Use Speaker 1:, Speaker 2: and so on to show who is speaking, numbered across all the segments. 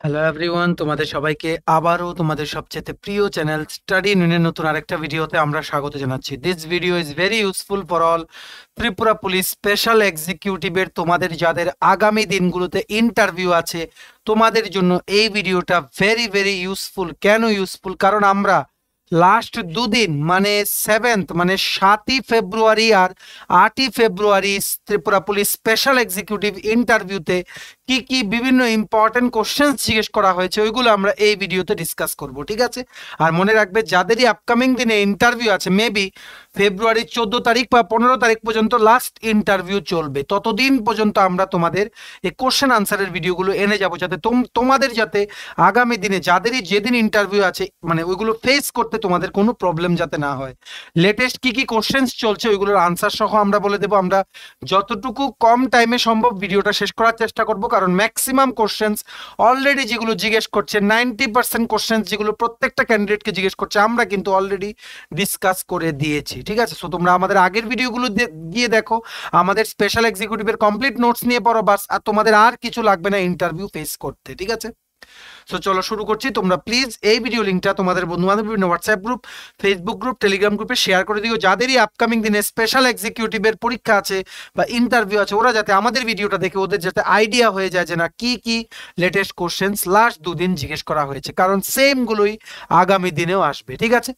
Speaker 1: Hello everyone, তোমাদের সবাইকে আবারও তোমাদের সবচেয়ে প্রিয় চ্যানেল স্টাডি ইউনিয়নের নতুন আরেকটা ভিডিওতে আমরা স্বাগত জানাচ্ছি। This video is very useful for all Tripura police special এক্সিকিউটিভের তোমাদের যাদের আগামী দিনগুলোতে ইন্টারভিউ আছে তোমাদের জন্য এই ভিডিওটা ভেরি ভেরি ইউজফুল। কেন ইউজফুল? কারণ আমরা লাস্ট দুদিন মানে 7th মানে 7ই ফেব্রুয়ারি আর 8ই ফেব্রুয়ারি ত্রিপুরা পুলিশ স্পেশাল এক্সিকিউটিভ ইন্টারভিউতে কি কি বিভিন্ন ইম্পর্টেন্ট কোশ্চেন্স জিজ্ঞেস করা হয়েছে ওইগুলো আমরা এই ভিডিওতে ডিসকাস করব, ঠিক আছে? আর মনে রাখবে যাদেরই আপকামিং দিনে ইন্টারভিউ আছে মেবি ফেব্রুয়ারি 14 তারিখ বা 15 তারিখ পর্যন্ত লাস্ট ইন্টারভিউ চলবে, ততদিন পর্যন্ত আমরা তোমাদের এই কোশ্চেন আনসারের ভিডিওগুলো এনে যাবো যাতে তোমাদের যাতে আগামী দিনে যাদেরই যেদিন ইন্টারভিউ আছে মানে ওইগুলো ফেস করতে তোমাদের কোনো প্রবলেম যাতে না হয়। লেটেস্ট কি কি কোশ্চেন্স চলছে ওইগুলোর আনসার সহ আমরা বলে দেবো। আমরা যতটুকু কম টাইমে সম্ভব ভিডিওটা শেষ করার চেষ্টা করব, কারণ ম্যাক্সিমাম কোশ্চেন্স অলরেডি যেগুলো জিজ্ঞেস করছে 90% কোশ্চেন্স যেগুলো প্রত্যেকটা ক্যান্ডিডেটকে জিজ্ঞেস করছে আমরা কিন্তু অলরেডি ডিসকাস করে দিয়েছি, ঠিক আছে? সো তোমরা আমাদের আগের ভিডিওগুলো গিয়ে দেখো, আমাদের স্পেশাল এক্সিকিউটিভের কমপ্লিট নোটস নিয়ে পড়ো বাস, আর তোমাদের আর কিছু লাগবে না ইন্টারভিউ ফেস করতে, ঠিক আছে? সো চলো শুরু করছি। তোমরা প্লিজ এই ভিডিও লিঙ্কটা তোমাদের বন্ধু বান্ধব বিভিন্ন WhatsApp group, Facebook group, Telegram গ্রুপে শেয়ার করে দিও যাদেরই আপকামিং দিনে স্পেশাল এক্সিকিউটিভের পরীক্ষা আছে বা ইন্টারভিউ আছে, ওরা যাতে আমাদের ভিডিওটা দেখে ওদের যাতে আইডিয়া হয়ে যায় যে না কি কি লেটেস্ট কোশ্চেন্স লাস্ট দুদিন জিজ্ঞেস করা হয়েছে, কারণ সেমগুলোই আগামী দিনেও আসবে, ঠিক আছে?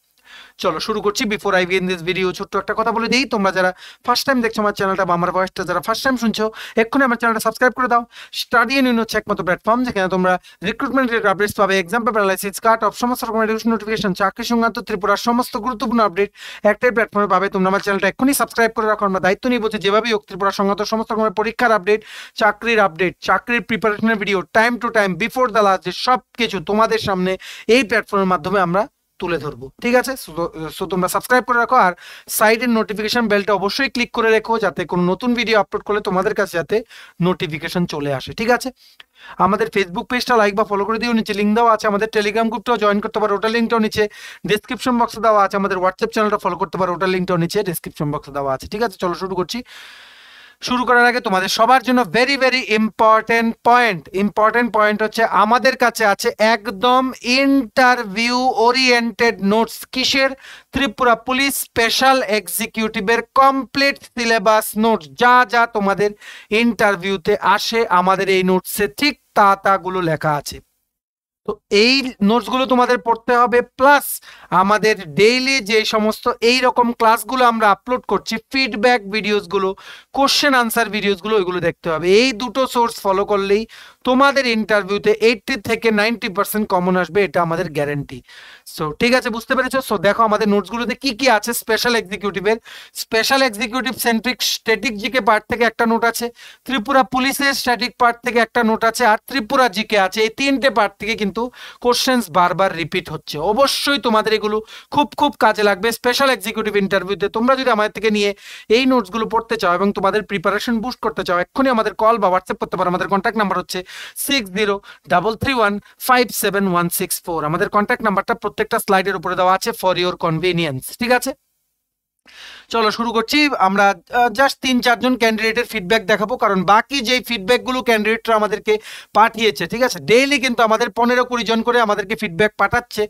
Speaker 1: চলো শুরু করছি। Before I begin this video ছোট্ট একটা কথা বলে দিই, তোমরা যারা ফার্স্ট টাইম দেখছো আমার চ্যানেলটা বা আমার ভয়েসটা যারা ফার্স্ট টাইম শুনছো এক্ষুনি আমার চ্যানেলটা সাবস্ক্রাইব করে দাও। স্টাডি ইউনিয়ন হচ্ছে একমাত্র প্ল্যাটফর্ম যেখানে তোমরা রিক্রুটমেন্ট রিলেটেড আপডেটস পাবে, exam paper analysis, cut off, সমস্ত রকম এডুকেশন নোটিফিকেশন, চাকরি সংক্রান্ত ত্রিপুরার সমস্ত গুরুত্বপূর্ণ আপডেট একটাই প্ল্যাটফর্মে পাবে। তোমরা আমার চ্যানেলটা এক্ষুনি সাবস্ক্রাইব করে রাখো। আমরা দায়িত্ব নিয়ে বলছি যেভাবেই হোক ত্রিপুরা সংক্রান্ত সমস্ত রকমের পরীক্ষার আপডেট, চাকরির প্রিপারেশনের video time to time before the last সব কিছু তোমাদের সামনে এই প্ল্যাটফর্মের মাধ্যমে আমরা তুলে ধরবো, ঠিক আছে? সো তোমরা সাবস্ক্রাইব করে রাখো আর সাইডের নোটিফিকেশন বেলটা অবশ্যই ক্লিক করে রেখো যাতে কোনো নতুন ভিডিও আপলোড করলে তোমাদের কাছে যাতে নোটিফিকেশন চলে আসে, ঠিক আছে? আমাদের ফেসবুক পেজটা লাইক বা ফলো করে দিও, নিচে লিঙ্ক দেওয়া আছে। আমাদের টেলিগ্রাম গ্রুপটাও জয়েন করতে পারো, ওটার লিঙ্কটাও নিচে ডিসক্রিপশন বক্সে দেওয়া আছে। আমাদের হোয়াটসঅ্যাপ চ্যানেলটা ফলো করতে পারো, ওটার লিঙ্কটাও নিচে ডিসক্রিপশন বক্সে দেওয়া আছে, ঠিক আছে? চলো শুরু করছি। শুরু করার আগে তোমাদের সবার জন্য ভেরি ভেরি ইম্পর্টেন্ট পয়েন্ট হচ্ছে আমাদের কাছে আছে একদম ইন্টারভিউ ওরিয়েন্টেড নোটস। কিসের? ত্রিপুরা পুলিশ স্পেশাল এক্সিকিউটিভের কমপ্লিট সিলেবাস নোটস। যা যা তোমাদের ইন্টারভিউতে আসে আমাদের এই নোটসে ঠিক তা গুলো লেখা আছে। তো এই নোটসগুলো তোমাদের পড়তে হবে, প্লাস আমাদের ডেইলি যে সমস্ত এই রকম ক্লাসগুলো আমরা আপলোড করছি, ফিডব্যাক ভিডিওসগুলো, কোশ্চেন আনসার ভিডিওসগুলো, ওইগুলো দেখতে হবে। এই দুটো সোর্স ফলো করলেই তোমাদের ইন্টারভিউতে 80 থেকে 90% কমন আসবে, এটা আমাদের গ্যারেন্টি। সো ঠিক আছে, বুঝতে পেরেছো? সো দেখো আমাদের নোটসগুলোতে কি কি আছে। Special executive centric static GK part থেকে একটা নোট আছে, ত্রিপুরা পুলিশের স্ট্যাটিক পার্ট থেকে একটা নোট আছে, আর ত্রিপুরা জিকে আছে। এই তিনটে পার্ট থেকে কিন্তু কোশ্চেন্স বারবার রিপিট হচ্ছে। অবশ্যই তোমাদের এগুলো খুব খুব কাজে লাগবে স্পেশাল এক্সিকিউটিভ ইন্টারভিউতে। তোমরা যদি আমাদের থেকে নিয়ে এই নোটসগুলো পড়তে চাও এবং তোমাদের প্রিপারেশন বুস্ট করতে চাও, এক্ষুনি আমাদের কল বা হোয়াটসঅ্যাপ করতে পারো। আমাদের কন্ট্যাক্ট নাম্বার হচ্ছে 6033157164। আমাদের কন্ট্যাক্ট নাম্বারটা প্রত্যেকটা স্লাইডের উপরে দেওয়া আছে ফর ইওর কনভিনিয়েন্স, ঠিক আছে? চলো শুরু করছি। আমরা জাস্ট 3-4 জন ক্যান্ডিডেটের ফিডব্যাক দেখাবো, কারণ বাকি যে ফিডব্যাকগুলো ক্যান্ডিডেটরা আমাদেরকে পাঠিয়েছে, ঠিক আছে, ডেইলি কিন্তু আমাদের 15-20 জন করে আমাদেরকে ফিডব্যাক পাঠাচ্ছে,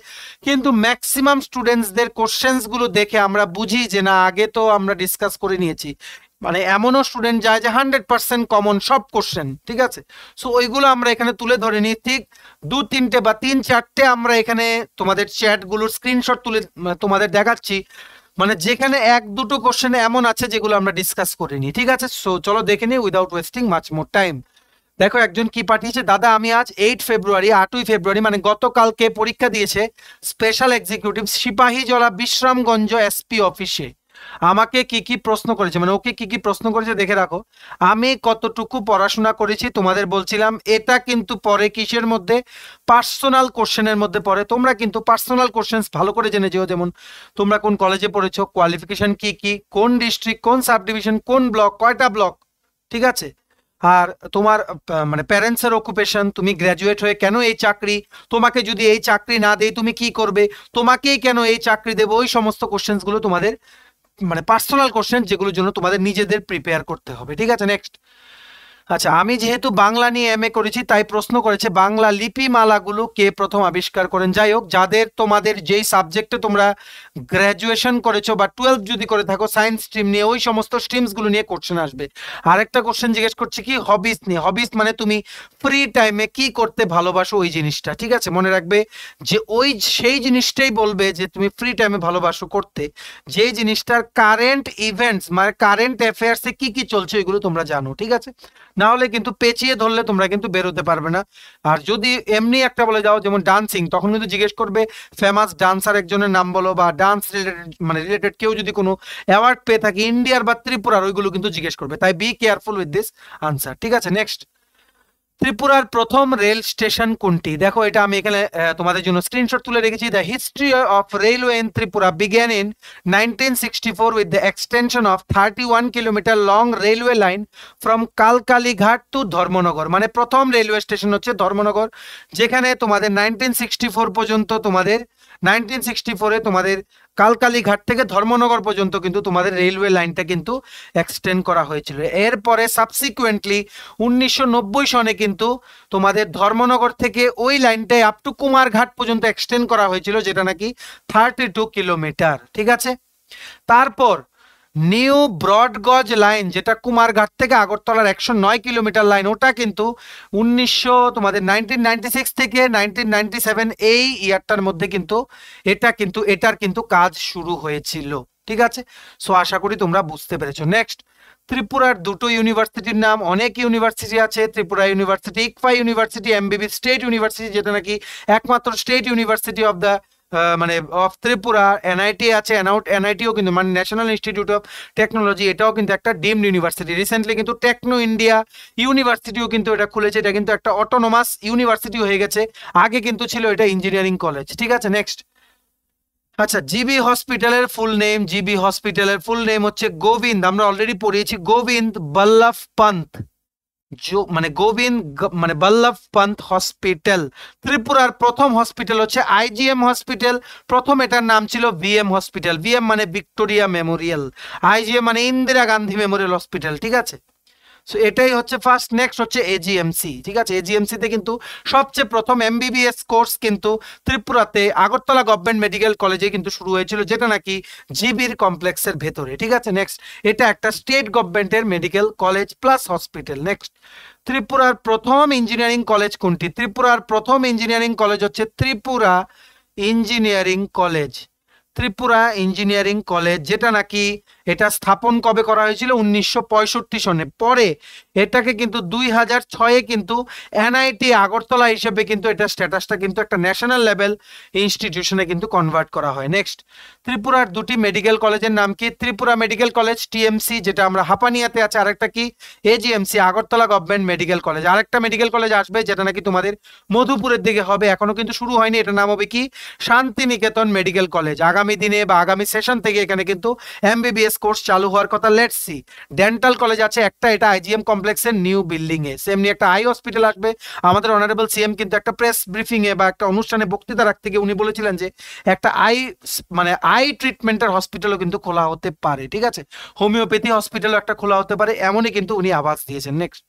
Speaker 1: কিন্তু ম্যাক্সিমাম স্টুডেন্টসদের কোশ্চেন্সগুলো দেখে আমরা বুঝি যে না আগে তো আমরা ডিসকাস করে নিয়েছি। মানে এমনও স্টুডেন্ট যায় যে 100% কমন সব কোশ্চেন, ঠিক আছে? সো ওইগুলো আমরা এখানে তুলে ধরে নিই। ঠিক 2-3টে বা 3-4টে আমরা এখানে তোমাদের চ্যাটগুলোর স্ক্রিনশট তুলে তোমাদের দেখাচ্ছি, মানে যেখানে 1-2টো কোশ্চেনে এমন আছে যেগুলো আমরা ডিসকাস করিনি, ঠিক আছে? সো চলো দেখে নিই without wasting much more time. দেখো একজন কি পাঠিয়েছে, দাদা আমি আজ 8ই ফেব্রুয়ারি মানে গতকালকে পরীক্ষা দিয়েছে special executive Sepahijala Bishramganj SP অফিসে। আমাকে কি কি প্রশ্ন করেছে, মানে ওকে কি কি প্রশ্ন করেছে দেখে রাখো। আমি কতটুকু পড়াশোনা করেছি তোমাদের বলছিলাম, এটা কিন্তু পরে কিসের মধ্যে? পার্সোনাল কোশ্চেনের মধ্যে পড়ে। তোমরা কিন্তু পার্সোনাল কোশ্চেন্স ভালো করে জেনে যেও, যেমন তোমরা কোন কলেজে পড়েছো, কোয়ালিফিকেশন কি কি, কোন ডিস্ট্রিক্ট, কোন সাব ডিভিশন, কোন ব্লক, কয়টা ব্লক, ঠিক আছে? আর তোমার মানে প্যারেন্টসের অকুপেশন, তুমি গ্র্যাজুয়েট হয়ে কেন এই চাকরি, তোমাকে যদি এই চাকরি না দেয় তুমি কি করবে, তোমাকেই কেন এই চাকরি দেবো, ওই সমস্ত কোশ্চেন্সগুলো তোমাদের মানে পার্সোনাল কোশ্চেন যেগুলোর জন্য তোমাদের নিজেদের প্রিপেয়ার করতে হবে, ঠিক আছে? নেক্সট, আচ্ছা, আমি যেহেতু বাংলা নিয়ে এমএ করেছি তাই প্রশ্ন করেছে বাংলা লিপিমালাগুলো কে প্রথম আবিষ্কার করেন। যাই হোক, যাদের তোমাদের যেই সাবজেক্টে তোমরা গ্র্যাজুয়েশন করেছো বা 12 যদি করে থাকো সায়েন্স স্ট্রিম নিয়ে, ওই সমস্ত স্ট্রিমসগুলো নিয়ে কোশ্চেন আসবে। আরেকটা কোশ্চেন জিজ্ঞেস করছে কি হবিস নিয়ে। হবিস মানে তুমি ফ্রি টাইমে কি করতে ভালোবাসো ওই জিনিসটা, ঠিক আছে? মনে রাখবে যে ওই সেই জিনিসটাই বলবে যে তুমি ফ্রি টাইমে ভালোবাসো করতে, যেই জিনিসটার কারেন্ট ইভেন্টস মানে কারেন্ট অ্যাফেয়ার্সে কি কি চলছে ওইগুলো তোমরা জানো, ঠিক আছে? না হলে কিন্তু পেঁচিয়ে ধরলে তোমরা কিন্তু বেরোতে পারবে না। আর যদি এমনি একটা বলে যাও যেমন ডান্সিং, তখন কিন্তু জিজ্ঞেস করবে ফেমাস ডান্সার একজনের নাম বলো, বা ডান্স রিলেটেড মানে রিলেটেড কেউ যদি কোনো অ্যাওয়ার্ড পেয়ে থাকে ইন্ডিয়ার বা ত্রিপুরার, ওইগুলো কিন্তু জিজ্ঞেস করবে। তাই be careful with this answer, ঠিক আছে? নেক্সট, ত্রিপুরার প্রথম রেল স্টেশন কোনটি? দেখো এটা আমি এখানে তোমাদের জন্য স্ক্রিনশট তুলে রেখেছি। The history of railway in Tripura began in 1964 with the extension of 31 kilometre long railway line from Kalkalighat to Dharmanagar. মানে প্রথম রেলওয়ে স্টেশন হচ্ছে ধর্মনগর, যেখানে তোমাদের 1964 পর্যন্ত তোমাদের 1964-এ তোমাদের কালকালীঘাট থেকে ধর্মনগর পর্যন্ত কিন্তু তোমাদের রেলওয়ে লাইনটা কিন্তু এক্সটেন্ড করা হয়েছিল। এরপরে সাবসিকুয়েন্টলি 1990 সনে কিন্তু তোমাদের ধর্মনগর থেকে ওই লাইনটাই আপ টু কুমারঘাট পর্যন্ত এক্সটেন্ড করা হয়েছিল, যেটা নাকি 32 কিলোমিটার, ঠিক আছে? তারপর নিউ ব্রডগজ লাইন, যেটা কুমারঘাট থেকে আগরতলার 109 কিলোমিটার লাইন, ওটা কিন্তু 1996 থেকে 1997 এই ইয়ারটার মধ্যে কিন্তু এটার কিন্তু কাজ শুরু হয়েছিল, ঠিক আছে? সো আশা করি তোমরা বুঝতে পেরেছো। নেক্সট, ত্রিপুরার দুটো ইউনিভার্সিটির নাম, অনেক ইউনিভার্সিটি আছে, Tripura university, ইকফা university, এমবিবি state university, যেটা নাকি একমাত্র স্টেট ইউনিভার্সিটি অফ দ্য মানে অফ ত্রিপুরা। এনআইটি আছে, এনআইটিও কিন্তু মানে ন্যাশনাল ইনস্টিটিউট অফ টেকনোলজি, এটাও কিন্তু একটা ডিমড ইউনিভার্সিটি। রিসেন্টলি কিন্তু টেকনো ইন্ডিয়া ইউনিভার্সিটিও কিন্তু এটা খুলেছে, এটা কিন্তু একটা অটোনোমাস ইউনিভার্সিটি হয়ে গেছে। আগে কিন্তু ছিল এটা ইঞ্জিনিয়ারিং কলেজ, ঠিক আছে? নেক্সট, আচ্ছা, জিবি হসপিটালের ফুল নেম, জিবি হসপিটালের ফুল নেম হচ্ছে গোবিন্দ, আমরা অলরেডি পড়িয়েছি, গোবিন্দ বল্লভ পন্থ মানে মানে বল্লভ পন্থ হসপিটাল। ত্রিপুরার প্রথম হসপিটাল হচ্ছে আইজিএম হসপিটাল। প্রথম এটার নাম ছিল ভিএম হসপিটাল। ভিএম মানে ভিক্টোরিয়া মেমোরিয়াল, আইজিএম মানে ইন্দিরা গান্ধী মেমোরিয়াল হসপিটাল, ঠিক আছে? সো এটাই হচ্ছে ফার্স্ট। নেক্সট হচ্ছে এজিএমসি, ঠিক আছে? এজিএমসি তে কিন্তু সবচেয়ে প্রথম এমবিবিএস কোর্স কিন্তু ত্রিপুরাতে আগরতলা গভর্নমেন্ট মেডিকেল কলেজে কিন্তু শুরু হয়েছিল, যেটা নাকি জিবির কমপ্লেক্সের ভেতরে, ঠিক আছে? নেক্সট, এটা একটা স্টেট গভর্নমেন্টের medical college plus hospital. Next, ত্রিপুরার প্রথম ইঞ্জিনিয়ারিং কলেজ কোনটি? ত্রিপুরার প্রথম ইঞ্জিনিয়ারিং কলেজ হচ্ছে Tripura engineering college. Tripura engineering college, যেটা নাকি এটা স্থাপন কবে করা হয়েছিল? 1965 সনে। পরে এটাকে কিন্তু 2006-এ কিন্তু এনআইটি আগরতলা হিসেবে কিন্তু এটা স্ট্যাটাসটা কিন্তু একটা ন্যাশনাল লেভেল ইনস্টিটিউশনে কিন্তু কনভার্ট করা হয়। নেক্সট, ত্রিপুরার দুটি মেডিকেল কলেজের নাম কি? ত্রিপুরা মেডিকেল কলেজ টিএমসি, যেটা আমরা হাপানিয়াতে আছে, আরেকটা কি AGMC Agartala government medical college. আরেকটা মেডিকেল কলেজ আসবে যেটা নাকি তোমাদের মধুপুরের দিকে হবে, এখনো কিন্তু শুরু হয়নি, এটার নাম হবে কি শান্তিনিকেতন মেডিকেল কলেজ। আগামী দিনে বা আগামী সেশন থেকে এখানে কিন্তু এমবিবিএস কোর্স চালু হওয়ার কথা। Let's see. ডেন্টাল কলেজ আছে একটা, এটা আইজিএম কমপ্লেক্সের নিউ বিল্ডিং এ। সেমনি একটা আই হসপিটাল আসবে। আমাদের অনারেবল সিএম কিন্তু একটা প্রেস ব্রিফিং এ বা একটা অনুষ্ঠানে বক্তৃতা রাখতে গিয়ে উনি বলেছিলেন যে একটা মানে আই ট্রিটমেন্টের হসপিটালও কিন্তু খোলা হতে পারে, ঠিক আছে? হোমিওপ্যাথি হসপিটালও একটা খোলা হতে পারে, এমনই কিন্তু উনি আভাস দিয়েছেন। নেক্সট,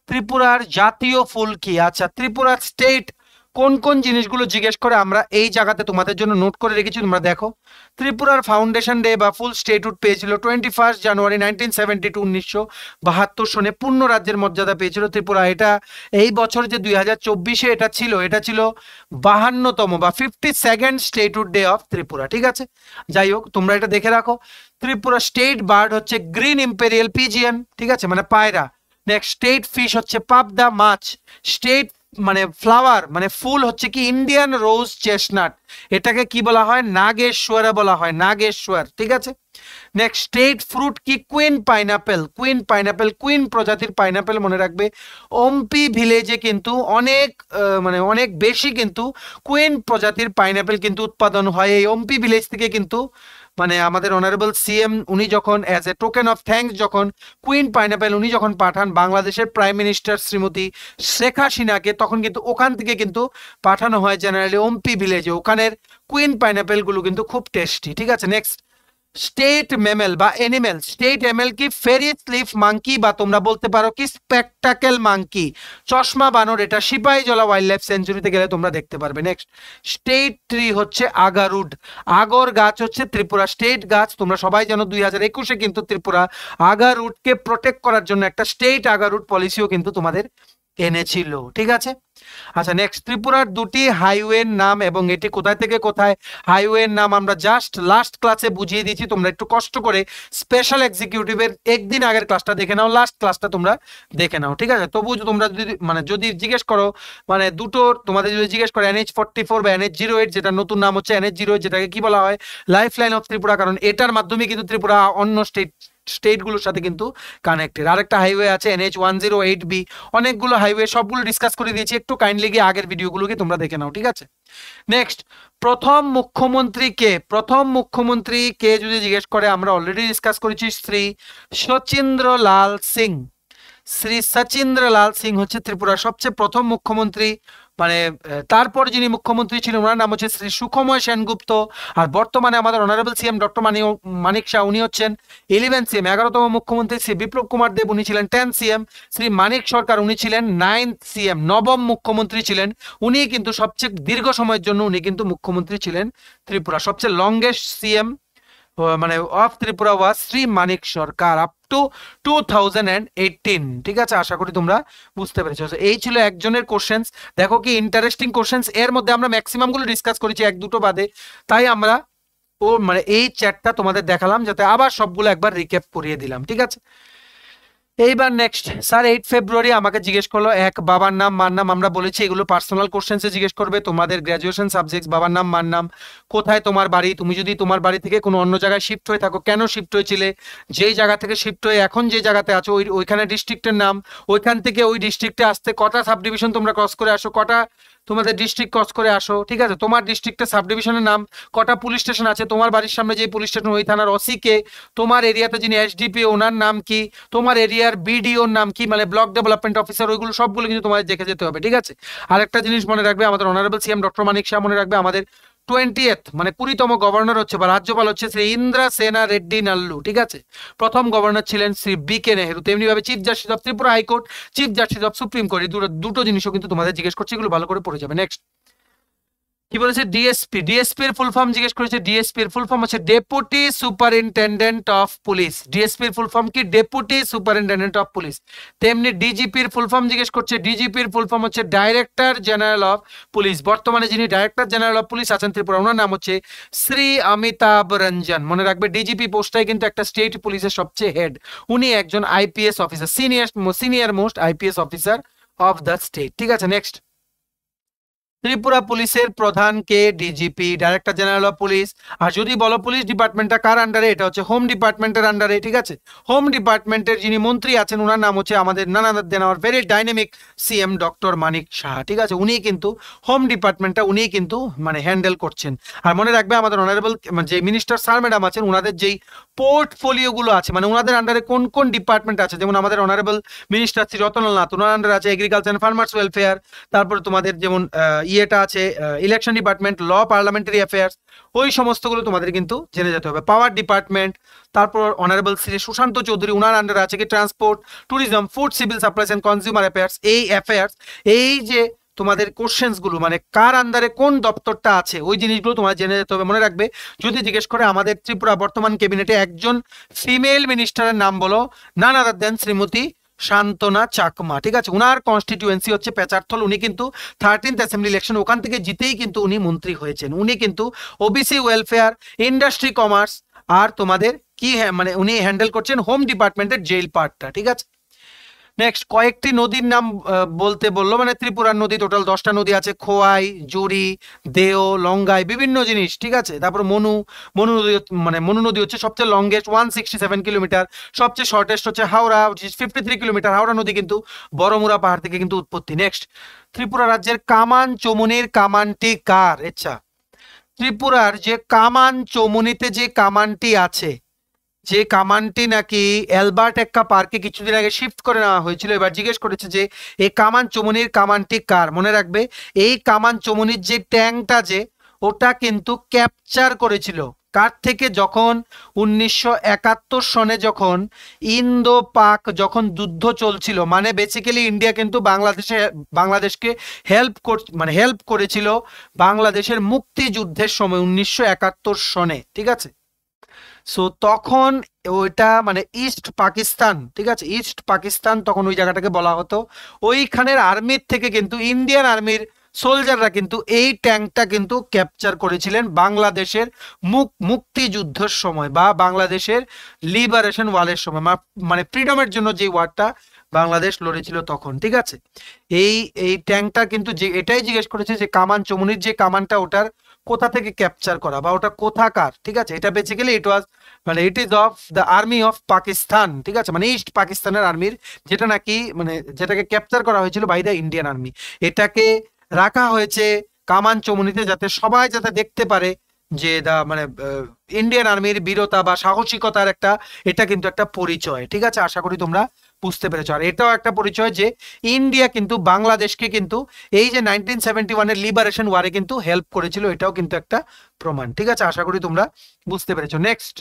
Speaker 1: ত্রিপুরার জাতীয় ফুল কি? আচ্ছা, ত্রিপুরার স্টেট কোন কোন জিনিসগুলো জিজ্ঞেস করে আমরা এই জায়গাতে তোমাদের জন্য নোট করে রেখেছি, তোমরা দেখো। ত্রিপুরার ফাউন্ডেশন ডে বা ফুল স্টেটহুড পেয়েছিল 21 জানুয়ারি 1972, 1972 সনে। পূর্ণ রাজ্যের মর্যাদা পেয়েছিল ত্রিপুরা। এটা এই বছর যে 2024-এ এটা ছিল 52তম বা 52nd statehood day of Tripura, ঠিক আছে? যাই হোক, তোমরা এটা দেখে রাখো। ত্রিপুরা স্টেট বার্ড হচ্ছে গ্রিন ইম্পেরিয়াল পিজিয়ন, ঠিক আছে, মানে পায়রা। নেক্সট, স্টেট ফিশ হচ্ছে পাবদা মাছ। স্টেট মানে ফ্লাওয়ার মানে ফুল হচ্ছে কি ইন্ডিয়ান রোজ চেস্টনাট, এটাকে কি বলা হয়? নাগেশ্বরে বলা হয়, নাগেশ্বর, ঠিক আছে? নেক্সট, স্টেট ফ্রুট কি? Queen pineapple. Queen pineapple, queen প্রজাতির পাইনাপেল মনে রাখবে। ওমপি ভিলেজে কিন্তু অনেক বেশি কিন্তু কুইন প্রজাতির পাইনাপেল কিন্তু উৎপাদন হয়। এই ওমপি ভিলেজ থেকে কিন্তু মানে আমাদের অনারেবল সিএম উনি যখন as a token of thanks যখন কুইন পাইনাপেল উনি যখন পাঠান বাংলাদেশের প্রাইম মিনিস্টার শ্রীমতী শেখ হাসিনাকে, তখন কিন্তু ওখান থেকে কিন্তু পাঠানো হয় জেনারেলি ওমপি ভিলেজে। ওখানের কুইন পাইনাপেল গুলো কিন্তু খুব টেস্টি, ঠিক আছে? নেক্সট, স্টেট ম্যামেল বা এনিমেল, স্টেট এমেল কি ফেরি স্লিফ মাঙ্কি বা তোমরা বলতে পারো কি স্পেকটাকেল মাঙ্কি, চশমা বানর, এটা সিপাহীজলা ওয়াইল্ড লাইফ সেঞ্চুরিতে গেলে তোমরা দেখতে পারবে। নেক্সট স্টেট ট্রি হচ্ছে আগারুড, আগর গাছ হচ্ছে ত্রিপুরা স্টেট গাছ। তোমরা সবাই জানো 2021-এ কিন্তু ত্রিপুরা আগারুডকে প্রোটেক্ট করার জন্য একটা স্টেট আগারুড পলিসিও কিন্তু তোমাদের এনেছিল, ঠিক আছে। আচ্ছা নেক্সট, ত্রিপুরার দুটি হাইওয়ের নাম এবং এটি কোথায় থেকে কোথায়। হাইওয়ের নাম আমরা জাস্ট লাস্ট ক্লাসে বুঝিয়ে দিয়েছি, তোমরা একটু কষ্ট করে স্পেশাল এক্সিকিউটিভের একদিন আগের ক্লাসটা দেখে নাও, লাস্ট ক্লাসটা তোমরা দেখে নাও, ঠিক আছে। তবু তোমরা যদি জিজ্ঞেস করো দুটো তোমাদের যদি জিজ্ঞেস করো NH44 বা NH08, যেটা নতুন নাম হচ্ছে NH08, যেটাকে কি বলা হয় লাইফ লাইন অফ ত্রিপুরা, কারণ এটার মাধ্যমে কিন্তু ত্রিপুরা অন্য স্টেটগুলোর সাথে কিন্তু কানেক্টেড। আরেকটা হাইওয়ে আছে NH108B, অনেকগুলো হাইওয়ে, সবগুলো ডিসকাস করে দিয়েছি, একটু কাইন্ডলি গিয়ে আগের ভিডিওগুলোকে তোমরা দেখে নাও, ঠিক আছে। নেক্সট, প্রথম মুখ্যমন্ত্রী কে যদি জিজ্ঞেস করে, আমরা অলরেডি ডিসকাস করেছি শ্রী সচিন্দ্র লাল সিং। শ্রী সচিন্দ্র লাল সিং হচ্ছে ত্রিপুরার সবচেয়ে প্রথম মুখ্যমন্ত্রী, তারপর যিনি মুখ্যমন্ত্রী ছিলেন ওনার নাম হচ্ছে শ্রী সুখময় সেনগুপ্ত। আর বর্তমানে আমাদের অনারেবল CM ডক্টর মানিক শাহ, উনি হচ্ছেন 11 CM 11তম মুখ্যমন্ত্রী। শ্রী বিপ্লব কুমার দেব উনি ছিলেন 10 CM। শ্রী মানিক সরকার উনি ছিলেন 9 CM, নবম মুখ্যমন্ত্রী ছিলেন উনি, কিন্তু সবচেয়ে দীর্ঘ সময়ের জন্য উনি কিন্তু মুখ্যমন্ত্রী ছিলেন ত্রিপুরা। সবচেয়ে longest CM of Tripura was Shri Manik Sarkar up to 2018, ঠিক আছে। আশা করি তোমরা বুঝতে পেরেছো। এই ছিল একজনের কোশ্চেন্স। দেখো কি ইন্টারেস্টিং কোশ্চেন্স, এর মধ্যে আমরা ম্যাক্সিমাম গুলো ডিসকাস করেছি, এক দুটো বাদে, তাই আমরা এই চ্যাটটা তোমাদের দেখালাম, যাতে আবার সবগুলো একবার রিক্যাপ করিয়ে দিলাম, ঠিক আছে। এইবার নেক্সট, স্যার 8 ফেব্রুয়ারি আমাকে জিজ্ঞেস করলো এক বাবার নাম মার নাম, আমরা বলেছি এগুলো পার্সোনাল কোশ্চেন্সে জিজ্ঞেস করবে, তোমাদের গ্র্যাজুয়েশন সাবজেক্টস, বাবার নাম মার নাম, কোথায় তোমার বাড়ি, তুমি যদি তোমার বাড়ি থেকে কোনো অন্য জায়গায় শিফট হয়ে থাকো কেন শিফট হয়েছিলে, যেই জায়গা থেকে শিফট হয়ে এখন যে জায়গাতে আছো ওইখানে ডিস্ট্রিক্টের নাম, ওইখান থেকে ওই ডিস্ট্রিক্টে আসতে কটা সাব ডিভিশন তোমরা ক্রস করে আসো, কটা তোমাদের ডিস্ট্রিক্ট ক্রস করে আসো, ঠিক আছে। তোমার ডিস্ট্রিক্টের সাব ডিভিশনের নাম, কটা পুলিশ স্টেশন আছে, তোমার বাড়ির সামনে যে পুলিশ স্টেশন ওই থানার ওসি কে, তোমার এরিয়াতে যিনি SDP ওনার নাম কি, তোমার এরিয়ার BDOর নাম কি, ব্লক ডেভেলপমেন্ট অফিসার, ওইগুলো সবগুলো কিন্তু তোমাদের দেখে যেতে হবে, ঠিক আছে। আরেকটা জিনিস মনে রাখবে, আমাদের অনারেবল CM ডক্টর মানিক শাহ মনে রাখবে, আমাদের 20th 20তম গভর্নর হচ্ছে বা রাজ্যপাল হচ্ছে শ্রী ইন্দ্রা সেনা রেড্ডি নাল্লু, ঠিক আছে। প্রথম গভর্নর ছিলেন শ্রী BK নেহেরু। তেমনি ভাবে chief justice of Tripura high court, chief justice of supreme court, দুটো জিনিসও কিন্তু তোমাদের জিজ্ঞেস করছে, এগুলো ভালো করে পড়ে যাবে। নেক্সট কি বলেছে, ডিএসপি এর ফুল ফর্ম জিজ্ঞেস করেছে। ডিএসপি এর ফুল ফর্ম হচ্ছে deputy superintendent of police. DSP এর ফুল ফর্ম কি, ডেপুটি সুপারিনটেন্ডেন্ট অফ পুলিশ। তেমনি ডিজিপি এর ফুল ফর্ম জিজ্ঞেস করছে। ডিজিপি এর ফুল ফর্ম হচ্ছে ডাইরেক্টর জেনারেল অফ পুলিশ। বর্তমানে যিনি ডাইরেক্টর জেনারেল অফ পুলিশ আছেন ত্রিপুরা, ওনার নাম হচ্ছে শ্রী অমিতাভ রঞ্জন। মনে রাখবে ডিজিপি পোস্টটাই কিন্তু একটা স্টেট পুলিশের সবচেয়ে হেড, উনি একজন IPS officer, senior most IPS officer of the state, ঠিক আছে। নেক্সট, ত্রিপুরা পুলিশের প্রধান কে, DGP, director general of police. আর যদি বলো পুলিশ ডিপার্টমেন্টটা কার আন্ডারে, এটা হচ্ছে হোম ডিপার্টমেন্টের আন্ডারে, ঠিক আছে। হোম ডিপার্টমেন্টের যিনি মন্ত্রী আছেন ওনার নাম হচ্ছে আমাদের none other than our very dynamic CM doctor Manik Saha, ঠিক আছে। উনি কিন্তু হোম ডিপার্টমেন্টটা উনি কিন্তু হ্যান্ডেল করছেন। আর মনে রাখবে আমাদের অনারেবল যে মিনিস্টার স্যার ম্যাডাম আছেন, ওনাদের যেই পোর্টফোলিও গুলো আছে, ওনাদের আন্ডারে কোন কোন ডিপার্টমেন্ট আছে, যেমন আমাদের অনারেবল মিনিস্টার শ্রী রতনলাল নাথ, ওনার আন্ডারে আছে এগ্রিকালচার এন্ড ফার্মার্স ওয়েলফেয়ার। তারপরে তোমাদের যেমন ইয়েটা আছে election department, law parliamentary affairs, ওই সমস্তগুলো তোমাদের কিন্তু জেনে যেতে হবে। পাওয়ার ডিপার্টমেন্ট, তারপর অনারেবল শ্রী সুশান্ত চৌধুরী, ওনার আন্ডারে আছে কি transport, tourism, food, civil supplies and consumer affairs. এই যে তোমাদের কোশ্চেন্স গুলো কার আন্ডারে কোন দপ্তরটা আছে, ওই জিনিসগুলো তোমার জেনে যেতে হবে। মনে রাখবে যদি জিজ্ঞেস করে আমাদের ত্রিপুরা বর্তমান ক্যাবিনেটে একজন ফিমেল মিনিস্টারের নাম বলো, নান আদার দেন শ্রীমতী শান্তনা চাকমা, ঠিক আছে। উনার কনস্টিটিউয়েন্সি হচ্ছে পেচারথল, উনি কিন্তু 13th অ্যাসেম্বলি ইলেকশন ওখান থেকে জিতেই কিন্তু উনি মন্ত্রী হয়েছেন। উনি কিন্তু OBC ওয়েলফেয়ার, ইন্ডাস্ট্রি, কমার্স আর তোমাদের কি উনি হ্যান্ডেল করছেন হোম ডিপার্টমেন্টের জেল পার্টটা, ঠিক আছে। নেক্সট, কয়েকটি নদীর নাম বলতে বললো, ত্রিপুরার নদী টোটাল 10টা নদী আছে, খোয়াই, জুড়ি, দেও, লঙ্গাই, বিভিন্ন জিনিস, ঠিক আছে। তারপর মনু নদী হচ্ছে সবচেয়ে লংগেস্ট 167 কিলোমিটার, সবচেয়ে শর্টেস্ট হচ্ছে হাওড়া 53 কিলোমিটার। হাওড়া নদী কিন্তু বড়মুড়া পাহাড় থেকে কিন্তু উৎপত্তি। নেক্সট, ত্রিপুরা রাজ্যের কামান চমুনির কামানটি কার? আচ্ছা, ত্রিপুরার যে কামান চমুনিতে যে কামানটি আছে, যে কামানটি নাকি অ্যালবার্ট এক্কা পার্কে কিছুদিন আগে শিফট করে নেওয়া হয়েছিল, এবার জিজ্ঞেস করেছে যে এই কামান চমুনির কামানটি কার। মনে রাখবে এই কামান চমুনির যে ট্যাঙ্কটা যে ওটা কিন্তু ক্যাপচার করেছিল কার থেকে? যখন 1971 সনে যখন ইন্দো পাক যখন যুদ্ধ চলছিল, মানে বেসিক্যালি ইন্ডিয়া কিন্তু বাংলাদেশকে হেল্প করেছিল বাংলাদেশের মুক্তিযুদ্ধের সময় 1971 সনে, ঠিক আছে। সো তখন ওইটা মানে ইস্ট পাকিস্তান, ঠিক আছে, ইস্ট পাকিস্তান তখন ওই জায়গাটাকে বলা হতো। ওইখানের আর্মির থেকে কিন্তু ইন্ডিয়ান আর্মির সোলজাররা কিন্তু এই ট্যাঙ্কটা কিন্তু ক্যাপচার করেছিলেন বাংলাদেশের মুক্তিযুদ্ধের সময় বা বাংলাদেশের লিবারেশন ওয়ারের সময়, মানে ফ্রিডমের জন্য যে ওয়ারটা বাংলাদেশ লড়েছিল তখন, ঠিক আছে। এই এই ট্যাঙ্কটা কিন্তু যে এটাই জিজ্ঞেস করেছে যে কামান চমুনির যে কামানটা ওটার কোথা থেকে ক্যাপচার করা বা ওটা কোথাকার, ঠিক আছে। এটা basically it is of the army of Pakistan, ঠিক আছে, মানে ইস্ট পাকিস্তানের আর্মির, যেটা নাকি মানে যেটাকে ক্যাপচার করা হয়েছিল বাই দ্য ইন্ডিয়ান আর্মি। এটাকে রাখা হয়েছে কামান চমুনিতে যাতে সবাই যাতে দেখতে পারে যে মানে ইন্ডিয়ান আর্মির বীরতা বা সাহসিকতার একটা, এটা কিন্তু একটা পরিচয়, ঠিক আছে। আশা করি তোমরা বুঝতে পেরেছো। আর এটাও একটা পরিচয় যে ইন্ডিয়া কিন্তু বাংলাদেশকে কিন্তু এই যে 1971 এর লিবারেশন ওয়ারে কিন্তু হেল্প করেছিল, এটাও কিন্তু একটা প্রমাণ, ঠিক আছে। আশা করি তোমরা বুঝতে পেরেছো। নেক্সট,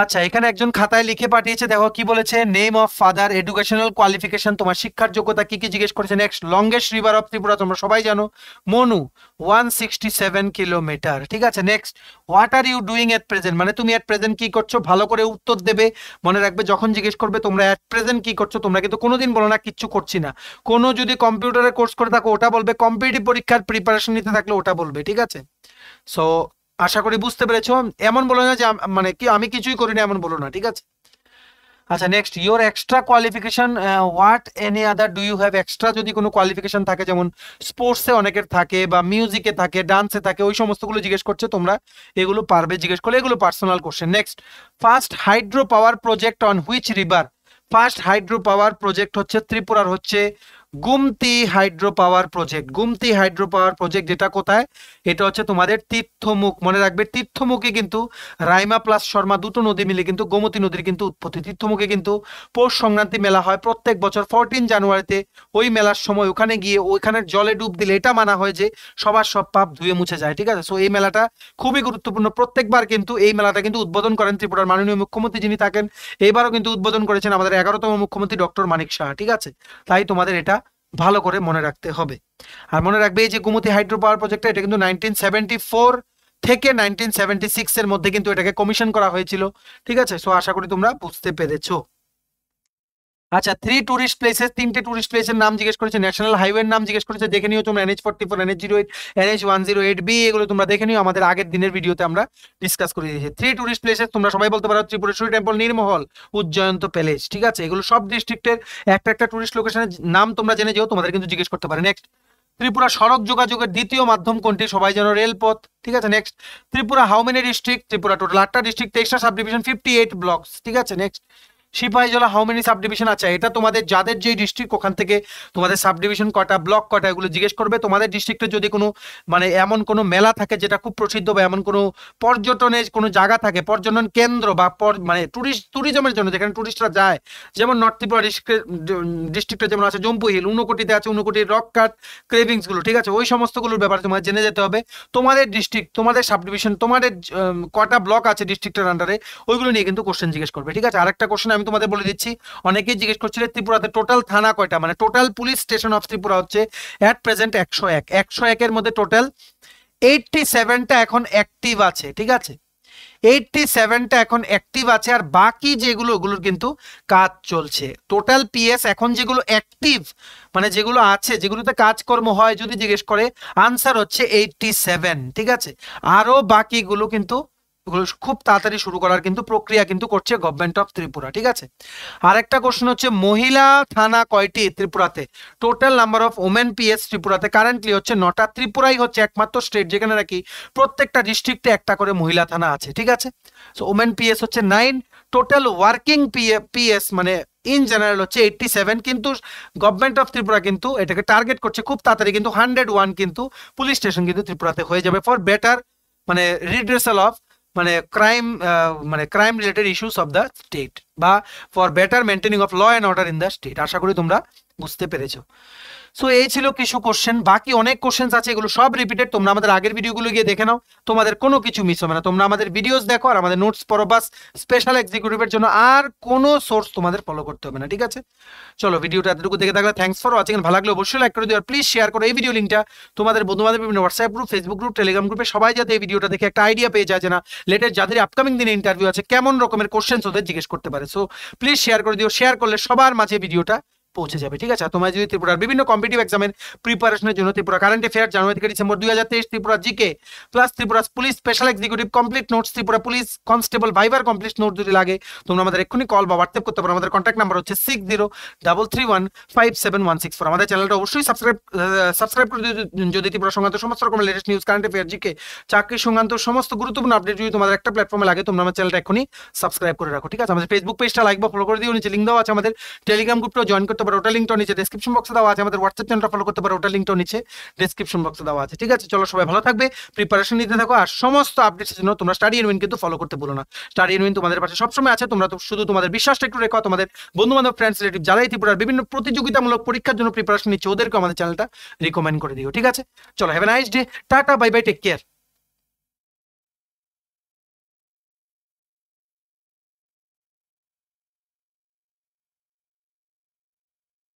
Speaker 1: আচ্ছা, এখানে একজন খাতায় লিখে পাঠিয়েছে, দেখো কি বলেছে, name of father, educational qualification, তোমার শিক্ষার যোগ্যতা কি কি জিজ্ঞেস করেছে। Next, longest river of Tripura, তোমরা সবাই জানো মনু, 167 কিলোমিটার, ঠিক আছে। Next, what are you doing at present, মানে তুমি এট প্রেজেন্ট কি করছো, ভালো করে উত্তর দেবে, মনে রাখবে যখন জিজ্ঞেস করবে তোমরা এট প্রেজেন্ট কি করছো, তোমরা কিন্তু কোনোদিন বলো না কিচ্ছু করছি না। কোনো যদি কম্পিউটারের কোর্স করে থাকো ওটা বলবে, কম্পিটিটিভ পরীক্ষার প্রিপারেশন নিতে থাকলে ওটা বলবে, ঠিক আছে। সো আশা করি বুঝতে পেরেছো। এমন বলো না যে মানে কি আমি কিছুই করি না, এমন বলো না, ঠিক আছে। আচ্ছা, next, your extra qualification, what any other do you have, extra যদি কোনো কোয়ালিফিকেশন থাকে, যেমন স্পোর্টসে অনেকের থাকে বা মিউজিকে থাকে, ডান্সে থাকে, ওই সমস্তগুলো জিজ্ঞেস করছে, তোমরা এগুলো পারবে জিজ্ঞেস করলে, এগুলো personal question. Next, first hydro power project on which river, first hydro power project হচ্ছে ত্রিপুরার হচ্ছে Gumti hydro power project. Gumti hydro power project যেটা কোথায়, এটা হচ্ছে তোমাদের তীর্থমুখ, মনে রাখবে তীর্থমুখে কিন্তু রাইমা প্লাস শর্মা দুটো নদী মিলে কিন্তু গোমতী নদীর কিন্তু উৎপত্তি। তীর্থমুখে কিন্তু পৌষ সংক্রান্তি মেলা হয় প্রত্যেক বছর 14 জানুয়ারিতে। ওই মেলার সময় ওখানে গিয়ে ওইখানের জলে ডুব দিলে এটা মানা হয় যে সবার সব পাপ ধুয়ে মুছে যায়, ঠিক আছে। সো এই মেলাটা খুবই গুরুত্বপূর্ণ। প্রত্যেকবার কিন্তু এই মেলাটা কিন্তু উদ্বোধন করেন ত্রিপুরার মাননীয় মুখ্যমন্ত্রী যিনি থাকেন, এইবারও কিন্তু উদ্বোধন করেছেন আমাদের 11তম মুখ্যমন্ত্রী ডক্টর মানিক সাহা, ঠিক আছে। তাই তোমাদের এটা ভালো করে মনে রাখতে হবে। আর মনে রাখবে এই যে গোমতী হাইড্রো পাওয়ার প্রজেক্টটা, এটা কিন্তু 1974 থেকে 1976 এর মধ্যে কিন্তু এটাকে কমিশন করা হয়েছিল, ঠিক আছে। সো আশা করি তোমরা বুঝতে পেরেছো। আচ্ছা, তিনটে টুরিস্ট প্লেসের নাম জিজ্ঞেস করেছে, ন্যাশনাল হাইওয়ের নাম জিজ্ঞেস করেছে, দেখে নিও তোমরা NH44, NH08, NH108B, এগুলো তোমরা দেখে নিও, আমাদের আগের দিনের ভিডিওতে আমরা ডিসকাস করে দিয়েছি। 3 টুরিস্ট প্লেসেস তোমরা সবাই বলতে পারো, ত্রিপুরেশ্বরী টেম্পল, নির্মহল, উজ্জয়ন্ত প্যালেস, ঠিক আছে। এগুলো সব ডিস্ট্রিক্টের একটা একটা টুরিস্ট লোকেশনের নাম তোমরা জেনে যেও, তোমাদের কিন্তু জিজ্ঞেস করতে পারে। নেক্সট, ত্রিপুরা সড়ক যোগাযোগের দ্বিতীয় মাধ্যম কোনটি, সবাই জানো রেলপথ, ঠিক আছে। Next, Tripura how many district, Tripura total 8টা ডিস্ট্রিক্ট, 23টা সাব ডিভিশন, 58 ব্লকস, ঠিক আছে। Next, Sepahijala how many sub division, আছে এটা তোমাদের যাদের যে ডিস্ট্রিক্ট ওখান থেকে তোমাদের সাব ডিভিশন কটা, ব্লক কটা, এগুলো জিজ্ঞেস করবে। তোমাদের ডিস্ট্রিক্টে যদি কোনো মানে এমন কোনো মেলা থাকে যেটা খুব প্রসিদ্ধ বা এমন কোনো পর্যটনের কোনো জায়গা থাকে, পর্যটন কেন্দ্র বা মানে ট্যুরিজমের জন্য যেখানে টুরিস্টরা যায়, যেমন নর্থ ত্রিপুরা ডিস্ট্রিক্টে যেমন আছে জম্পু হিল, ঊনকোটিতে আছে ঊনকোটির রক কাট ক্রেভিংস গুলো, ঠিক আছে। ওই সমস্তগুলোর ব্যাপারে তোমাদের জেনে যেতে হবে। তোমাদের ডিস্ট্রিক্ট, তোমাদের সাব ডিভিশন, তোমাদের কটা ব্লক আছে ডিস্ট্রিক্টের আন্ডারে, ওইগুলো নিয়ে কিন্তু কোশ্চেন জিজ্ঞেস করবে, ঠিক আছে। আরেকটা কোশ্চেন আমি তোমাদের বলে দিচ্ছি, অনেকেই জিজ্ঞেস করছিলেন ত্রিপুরাতে টোটাল থানা কয়টা, মানে total police station of Tripura হচ্ছে এট প্রেজেন্ট 101। 101 এর মধ্যে টোটাল 87টা এখন অ্যাক্টিভ আছে, ঠিক আছে। 87টা এখন অ্যাক্টিভ আছে, আর বাকি যেগুলো ওগুলোর কিন্তু কাজ চলছে। টোটাল পিএস এখন যেগুলো অ্যাক্টিভ মানে যেগুলো আছে, যেগুলোতে কাজকর্ম হয়, যদি জিজ্ঞেস করে আনসার হচ্ছে 87, ঠিক আছে। আরো বাকিগুলো কিন্তু খুব তাড়াতাড়ি শুরু করার কিন্তু প্রক্রিয়া কিন্তু করছে গভর্নমেন্ট অফ ত্রিপুরা, ঠিক আছে। আরেকটা কোশ্চেন হচ্ছে, মহিলা থানা কয়টি ত্রিপুরাতে, total number of women PS ত্রিপুরাতে কারেন্টলি হচ্ছে 9টা। ত্রিপুরাই হচ্ছে একমাত্র স্টেট যেখানে নাকি প্রত্যেকটা ডিস্ট্রিক্টে একটা করে মহিলা থানা আছে, ঠিক আছে। সো ওমেন পিএস হচ্ছে 9, টোটাল ওয়ার্কিং পিএস মানে ইন জেনারেল হচ্ছে 87, কিন্তু গভর্নমেন্ট অফ ত্রিপুরা কিন্তু এটাকে টার্গেট করছে খুব তাড়াতাড়ি কিন্তু 101 কিন্তু পুলিশ স্টেশন কিন্তু ত্রিপুরাতে হয়ে যাবে ফর বেটার মানে রিড্রেসাল অফ মানে crime related issues of the state বা for better maintaining of law and order in the state. আশা করি তোমরা বুঝতে পেরেছো। সো এই ছিল কিছু কোশ্চেন, বাকি অনেক কোশ্চেন আছে, এগুলো সব রিপিটেড। তোমরা আমাদের আগের ভিডিওগুলো গিয়ে দেখে নাও, তোমাদের কোনো কিছু মিস হবে না। তোমরা আমাদের ভিডিওস দেখো আর আমাদের নোটস পড়ো, বাস স্পেশাল এক্সিকিউটিভের জন্য আর কোনো সোর্স তোমাদের ফলো করতে হবে না, ঠিক আছে? চলো, ভিডিওটা এতটুকু দেখে থাকলে থ্যাংকস ফর ওয়াচিং। ভালো লাগলে অবশ্যই লাইক করে দিও, আর প্লিজ শেয়ার করো এই ভিডিও লিঙ্কটা তোমাদের বন্ধু-বান্ধব, বিভিন্ন WhatsApp group, Facebook group, Telegram গ্রুপে সবাই যাতে এই ভিডিওটা দেখে একটা আইডিয়া পেয়ে যায় যে না, লেটেস্ট যাদের আপকামিং দিনে ইন্টারভিউ আছে কেমন রকমের কোশ্চেন্স ওদের জিজ্ঞেস করতে পারে। সো প্লিজ শেয়ার করে দিও, শেয়ার করলে সবার মাঝে ভিডিওটা পৌঁছে যাবে, ঠিক আছে? তোমরা যদি ত্রিপুরার বিভিন্ন কম্পিটিটিভ এক্সামের প্রিপারেশনের জন্য ত্রিপুরা কারেন্ট অ্যাফেয়ার জানুয়ারি থেকে December 2023, Tripura GK plus Tripura police special executive complete notes, Tripura police constable ভাইবার কমপ্লিট নোট যদি লাগে, তোমরা আমাদের এক্ষুনি কল বা হোয়াটসঅ্যাপ করতে পারো। আমাদের কন্ট্যাক্ট নাম্বার হচ্ছে 6033157164। আমাদের চ্যানেলটা অবশ্যই সাবস্ক্রাইব করে দিও যদি ত্রিপুরা সংক্রান্ত সমস্ত রকমের latest news, current affair, GK, চাকরি সংক্রান্ত সমস্ত গুরুত্বপূর্ণ আপডেট যদি তোমাদের একটা প্ল্যাটফর্মে লাগে, তোমরা আমার চ্যানেলটা এখনই সাবস্ক্রাইব করে রাখো, ঠিক আছে? আমাদের ফেসবুক পেজটা লাইক বা ফলো করে দিও, নিচে লিঙ্ক দেওয়া আছে। আমাদের টেলিগ্রাম গ্রুপটাও জয়েন করতে পারো, ওটা লিঙ্কটাও নিচে ডেসক্রিপশন বক্সে দেওয়া আছে। আমাদের হোয়াটসঅ্যাপ চ্যানেলটা ফলো করতে পারো, ওটা লিঙ্কটাও নিচে ডেসক্রিপশন বক্সে দেওয়া আছে, ঠিক আছে? চলো, সবাই ভালো থাকবে, প্রিপারেশন নিতে থাকো, আর সমস্ত আপডেটসের জন্য তোমরা স্টাডি এন্ড উইন কিন্তু ফলো করতে ভুলো না। স্টাডি এন্ড উইন তোমাদের পাশে সবসময় আছে, তোমরা তো শুধু তোমাদের বিশ্বাসটা একটু রেখো, তোমাদের বন্ধু বান্ধব, ফ্রেন্ডস, রিলেটিভ যারাই ত্রিপুরার বিভিন্ন প্রতিযোগিতামূলক পরীক্ষার জন্য প্রিপারেশন নিচ্ছে ওদেরকে আমাদের চ্যানেলটা রিকমেন্ড করে দিও, ঠিক আছে? চলো, have a nice day, tata, bye bye, take care.